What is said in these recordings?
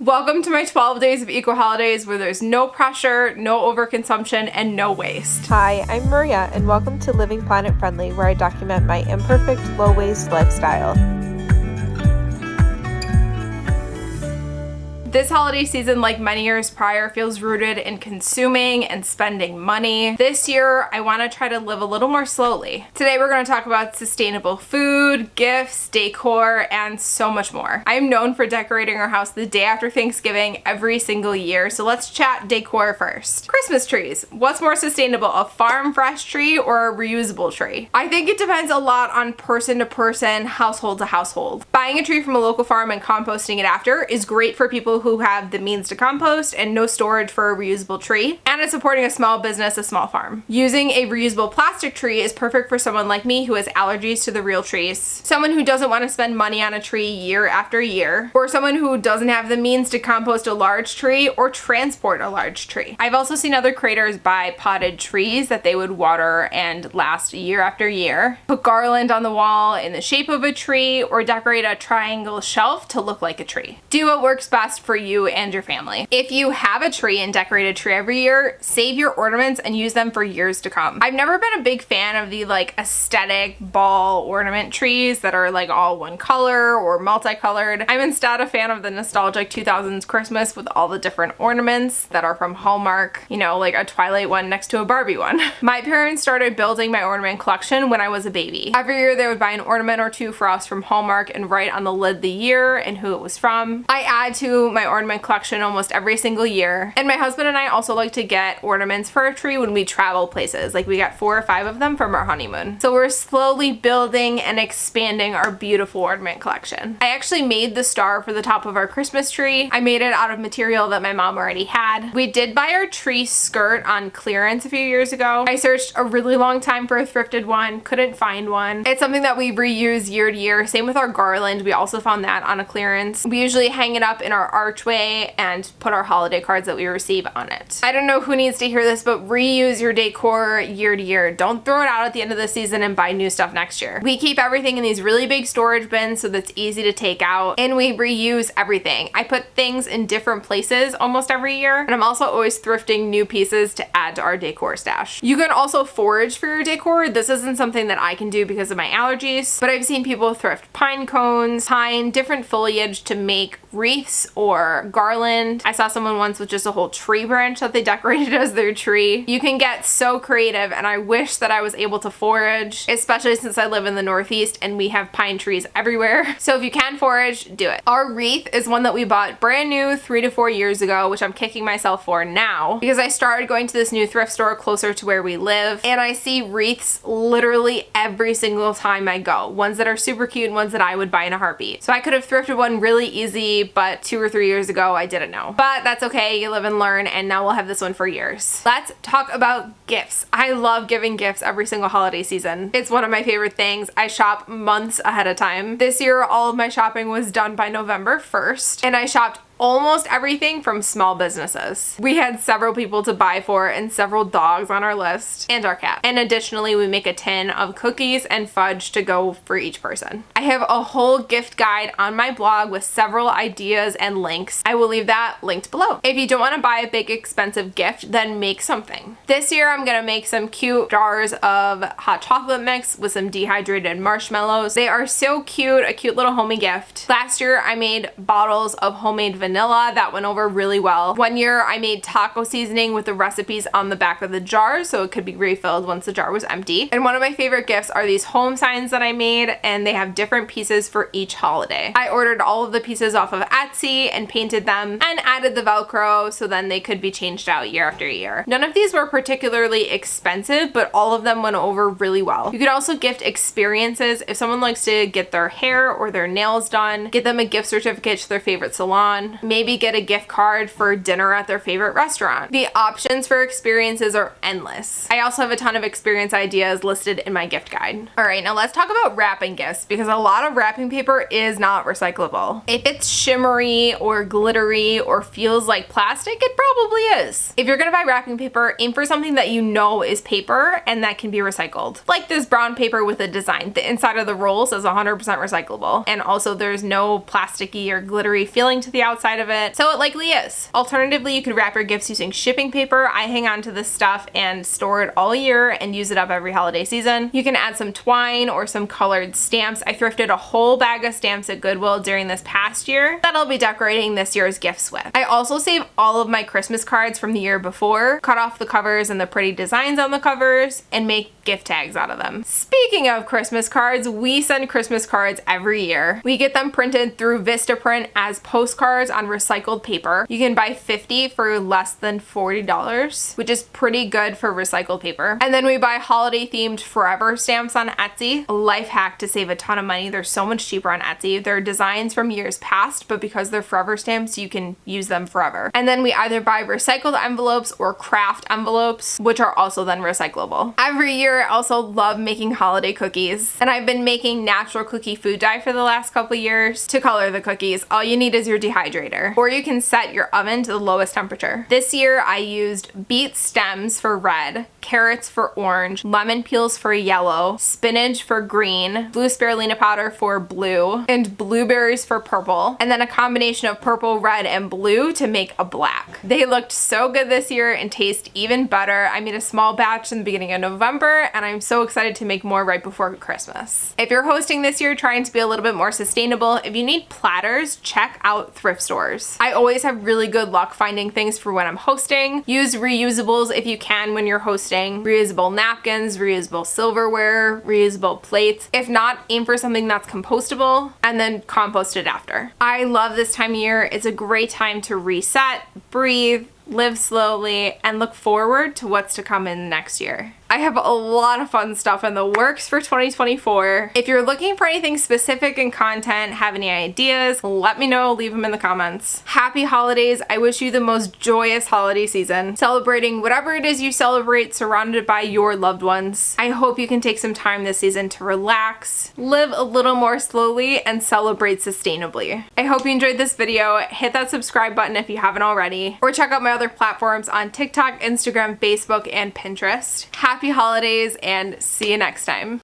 Welcome to my 12 days of eco holidays where there's no pressure, no overconsumption, and no waste. Hi, I'm Maria, and welcome to Living Planet Friendly, where I document my imperfect, low-waste lifestyle. This holiday season, like many years prior, feels rooted in consuming and spending money. This year, I want to try to live a little more slowly. Today, we're going to talk about sustainable food, gifts, decor, and so much more. I am known for decorating our house the day after Thanksgiving every single year, so let's chat decor first. Christmas trees. What's more sustainable, a farm fresh tree or a reusable tree? I think it depends a lot on person to person, household to household. Buying a tree from a local farm and composting it after is great for people who have the means to compost and no storage for a reusable tree, and it's supporting a small business, a small farm. Using a reusable plastic tree is perfect for someone like me who has allergies to the real trees, someone who doesn't want to spend money on a tree year after year, or someone who doesn't have the means to compost a large tree or transport a large tree. I've also seen other creators buy potted trees that they would water and last year after year, put garland on the wall in the shape of a tree, or decorate a triangle shelf to look like a tree. Do what works best for you and your family. If you have a tree and decorate a tree every year, save your ornaments and use them for years to come. I've never been a big fan of the aesthetic ball ornament trees that are all one color or multicolored. I'm instead a fan of the nostalgic 2000s Christmas with all the different ornaments that are from Hallmark, like a Twilight one next to a Barbie one. My parents started building my ornament collection when I was a baby. Every year they would buy an ornament or two for us from Hallmark and write on the lid the year and who it was from. I add to my ornament collection almost every single year, and my husband and I also like to get ornaments for our tree when we travel places. We got 4 or 5 of them from our honeymoon. So we're slowly building and expanding our beautiful ornament collection. I actually made the star for the top of our Christmas tree. I made it out of material that my mom already had. We did buy our tree skirt on clearance a few years ago. I searched a really long time for a thrifted one, couldn't find one. It's something that we reuse year to year. Same with our garland. We also found that on a clearance. We usually hang it up in our archway and put our holiday cards that we receive on it. I don't know who needs to hear this, but reuse your decor year to year. Don't throw it out at the end of the season and buy new stuff next year. We keep everything in these really big storage bins so that's easy to take out, and we reuse everything. I put things in different places almost every year, and I'm also always thrifting new pieces to add to our decor stash. You can also forage for your decor. This isn't something that I can do because of my allergies, but I've seen people thrift pine cones, pine, different foliage to make wreaths or garland. I saw someone once with just a whole tree branch that they decorated as their tree. You can get so creative, and I wish that I was able to forage, especially since I live in the Northeast and we have pine trees everywhere. So if you can forage, do it. Our wreath is one that we bought brand new 3 to 4 years ago, which I'm kicking myself for now because I started going to this new thrift store closer to where we live, and I see wreaths literally every single time I go. Ones that are super cute and ones that I would buy in a heartbeat. So I could have thrifted one really easy, but 2 or 3 years ago I didn't know. But that's okay, you live and learn, and now we'll have this one for years. Let's talk about gifts. I love giving gifts every single holiday season. It's one of my favorite things. I shop months ahead of time. This year all of my shopping was done by November 1st, and I shopped almost everything from small businesses. We had several people to buy for and several dogs on our list, and our cat. And additionally, we make a tin of cookies and fudge to go for each person. I have a whole gift guide on my blog with several ideas and links. I will leave that linked below. If you don't want to buy a big expensive gift, then make something. This year I'm gonna make some cute jars of hot chocolate mix with some dehydrated marshmallows. They are so cute, a cute little homey gift. Last year I made bottles of homemade vanilla that went over really well. One year I made taco seasoning with the recipes on the back of the jar so it could be refilled once the jar was empty. And one of my favorite gifts are these home signs that I made, and they have different pieces for each holiday. I ordered all of the pieces off of Etsy and painted them and added the Velcro so then they could be changed out year after year. None of these were particularly expensive, but all of them went over really well. You could also gift experiences. If someone likes to get their hair or their nails done, get them a gift certificate to their favorite salon. Maybe get a gift card for dinner at their favorite restaurant. The options for experiences are endless. I also have a ton of experience ideas listed in my gift guide. All right, now let's talk about wrapping gifts because a lot of wrapping paper is not recyclable. If it's shimmery or glittery or feels like plastic, it probably is. If you're gonna buy wrapping paper, aim for something that you know is paper and that can be recycled. Like this brown paper with a design. The inside of the roll says 100% recyclable. And also there's no plasticky or glittery feeling to the outside. outside of it, so it likely is. Alternatively, you could wrap your gifts using shipping paper. I hang on to this stuff and store it all year and use it up every holiday season. You can add some twine or some colored stamps. I thrifted a whole bag of stamps at Goodwill during this past year that I'll be decorating this year's gifts with. I also save all of my Christmas cards from the year before, cut off the covers and the pretty designs on the covers, and make gift tags out of them. Speaking of Christmas cards, we send Christmas cards every year. We get them printed through Vistaprint as postcards on recycled paper. You can buy 50 for less than $40, which is pretty good for recycled paper. And then we buy holiday themed forever stamps on Etsy. A life hack to save a ton of money. They're so much cheaper on Etsy. They're designs from years past, but because they're forever stamps, you can use them forever. And then we either buy recycled envelopes or craft envelopes, which are also then recyclable. Every year, I also love making holiday cookies, and I've been making natural cookie food dye for the last couple years. To color the cookies, all you need is your dehydrator, or you can set your oven to the lowest temperature. This year, I used beet stems for red, carrots for orange, lemon peels for yellow, spinach for green, blue spirulina powder for blue, and blueberries for purple, and then a combination of purple, red, and blue to make a black. They looked so good this year and taste even better. I made a small batch in the beginning of November, and I'm so excited to make more right before Christmas. If you're hosting this year trying to be a little bit more sustainable, if you need platters, check out thrift stores. I always have really good luck finding things for when I'm hosting. Use reusables if you can when you're hosting. Reusable napkins, reusable silverware, reusable plates. If not, aim for something that's compostable and then compost it after. I love this time of year. It's a great time to reset, breathe, live slowly, and look forward to what's to come in next year. I have a lot of fun stuff in the works for 2024. If you're looking for anything specific in content, have any ideas, let me know, leave them in the comments. Happy holidays. I wish you the most joyous holiday season, celebrating whatever it is you celebrate, surrounded by your loved ones. I hope you can take some time this season to relax, live a little more slowly, and celebrate sustainably. I hope you enjoyed this video. Hit that subscribe button if you haven't already, or check out my other platforms on TikTok, Instagram, Facebook, and Pinterest. Happy holidays, and see you next time.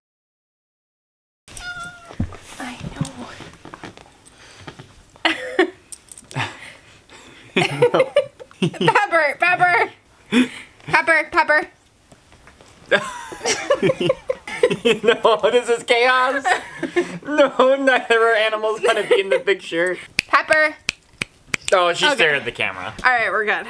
I know. Pepper. No, this is chaos. No, neither of our animals want to be in the picture. Pepper. Oh, she's staring at the camera. All right, we're good.